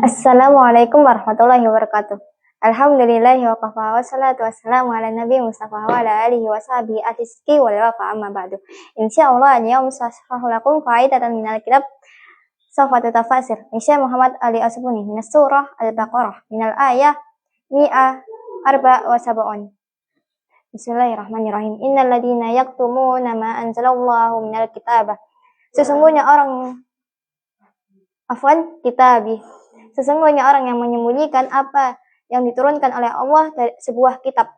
Assalamualaikum warahmatullahi wabarakatuh. Alhamdulillahi wa kafa wa salatu wassalamu ala nabi Mustafa wa ala alihi wa sahbihi atiski wal wafa amma ba'du. Insyaallah al-yawm sasrahu lakum faidatan minal kitab sawfa tatafasir. Insya Muhammad Ali Asbuni minas surah Al-Baqarah minal ayah mi'a arba wa sab'un. Bismillahirrahmanirrahim. Innal ladina yaktumuna ma anzalallahu minal kitabah. Sesungguhnya orang Sesungguhnya orang yang menyembunyikan apa yang diturunkan oleh Allah dari sebuah kitab.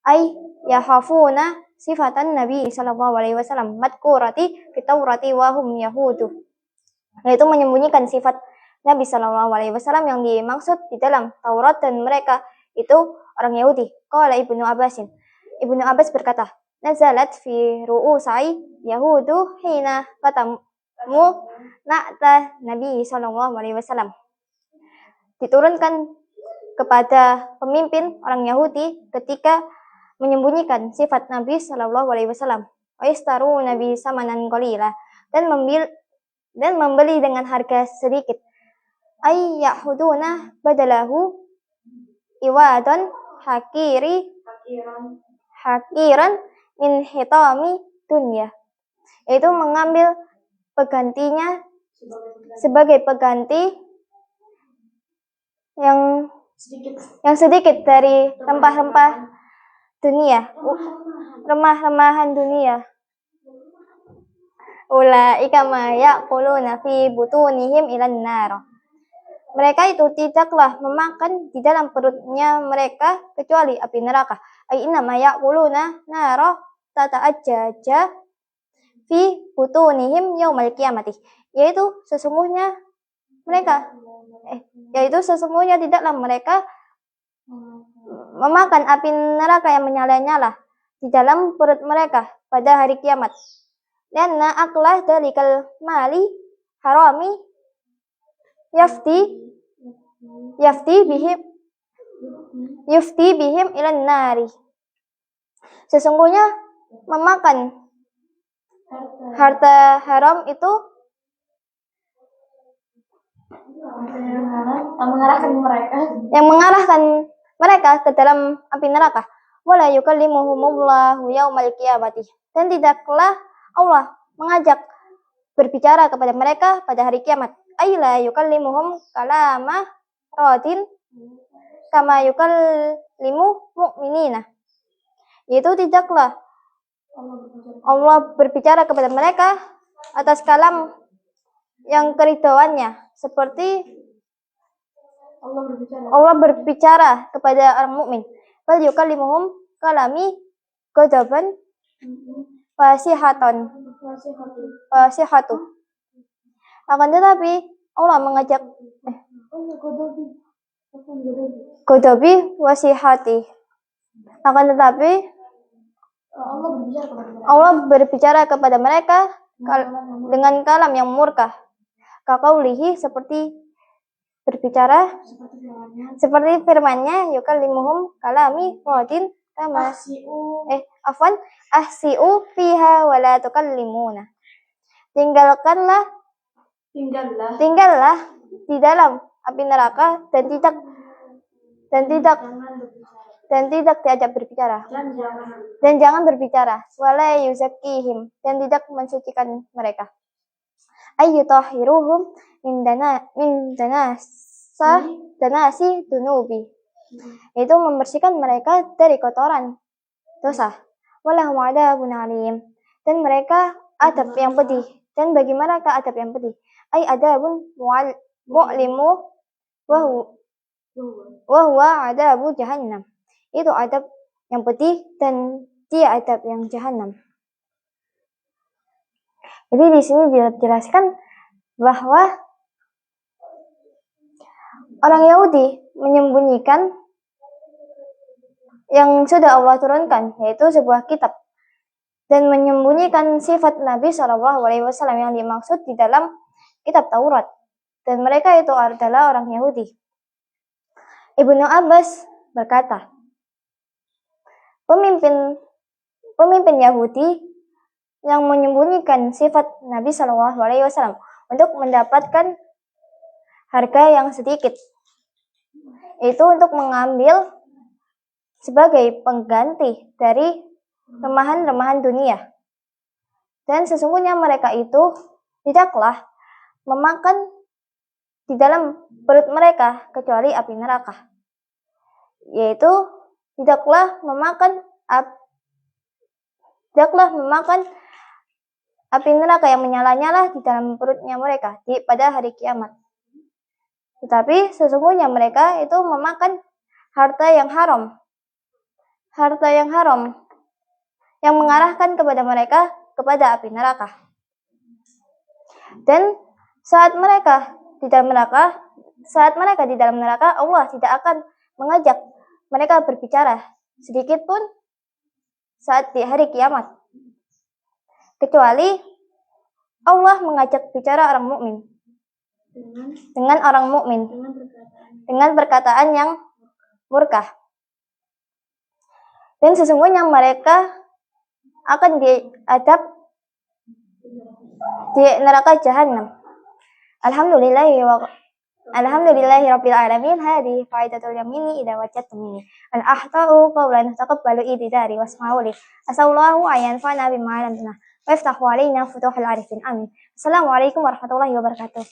Ay yahafuna sifatan Nabi sallallahu alaihi wasallam madkurati fi Taurati wa hum yahudu. Yaitu menyembunyikan sifat Nabi sallallahu alaihi wasallam yang dimaksud di dalam Taurat dan mereka itu orang Yahudi. Qala Ibnu Abbasin. Ibnu Abbas berkata, nazalat fi ru'usai yahudu hina katamu na'ta Nabi sallallahu alaihi wasallam. Diturunkan kepada pemimpin orang Yahudi ketika menyembunyikan sifat Nabi sallallahu alaihi wasallam. Wa yastaru Nabi samanan qalila dan membeli dengan harga sedikit. Ay yahuduna badalahu iwadan hakiran min hitami dunya. Yaitu mengambil penggantinya sebagai pengganti yang sedikit dari rempah-rempah dunia, remah-remahan dunia. Ulaika ma yaquluna fi butunihim ilan nar. Mereka itu tidaklah memakan di dalam perutnya mereka kecuali api neraka. Ai inna ma yaquluna nara tata'ajjaja fi butunihim yaumal qiyamati. Yaitu sesungguhnya tidaklah mereka memakan api neraka yang menyala-nyala di dalam perut mereka pada hari kiamat. Dan aklah dalikal mali harami yufti bihim ilan nari. Sesungguhnya memakan harta haram itu yang mengarahkan mereka ke dalam api neraka. Wala yukallimuhumullahu yaumal qiyamati. Dan tidaklah Allah mengajak berbicara kepada mereka pada hari kiamat. Ayla yukallimuhum kalama radin kama yukallimu mu'minina. Yaitu tidaklah Allah berbicara kepada mereka atas kalam yang keridhaannya seperti Allah berbicara kepada orang mukmin. Bal yukallimuhum kalami ghadaban wasihatu. Akan tetapi Allah mengajak ghadabi wasihati. Akan tetapi Allah berbicara kepada mereka dengan kalam yang murka. Kaqaulihi seperti firman-Nya yukallimuhum kalami radin kama ahsi'u fiha wa la tukallimuna. Tinggallah di dalam api neraka dan tidak diajak berbicara dan jangan berbicara wala yuzakkihim dan tidak mensucikan mereka. Ayyutahiruhum min danasi dunubi. Itu membersihkan mereka dari kotoran dosa. Walahum adabun alim. Dan mereka adab yang pedih. Dan bagi mereka adab yang pedih. Ay adabun mu'limu wa huwa adabu jahannam. Itu adab yang pedih dan dia adab yang jahannam. Jadi di sini dijelaskan bahwa orang Yahudi menyembunyikan yang sudah Allah turunkan, yaitu sebuah kitab, dan menyembunyikan sifat Nabi SAW yang dimaksud di dalam kitab Taurat, dan mereka itu adalah orang Yahudi. Ibnu Abbas berkata, pemimpin Yahudi yang menyembunyikan sifat Nabi SAW untuk mendapatkan harga yang sedikit. Itu untuk mengambil sebagai pengganti dari remahan-remahan dunia. Dan sesungguhnya mereka itu tidaklah memakan di dalam perut mereka kecuali api neraka. Yaitu tidaklah memakan api neraka yang menyala-nyala di dalam perutnya mereka pada hari kiamat. Tetapi sesungguhnya mereka itu memakan harta yang haram yang mengarahkan kepada mereka kepada api neraka. Dan saat mereka di dalam neraka, Allah tidak akan mengajak mereka berbicara sedikit pun saat di hari kiamat, kecuali Allah mengajak bicara orang mukmin dengan perkataan yang murka. Dan sesungguhnya mereka akan diadab di neraka jahanam. Alhamdulillahi rabbil alamin. Hadhihi faidatul yamini idza wajadtumini. Al ahtau qawlan taqabbalu idari wasma'u li. Asallahu ayanfa'na bima 'allamtana wa yaftahu alaina futuhal arifin. Amin. Assalamualaikum warahmatullahi wabarakatuh.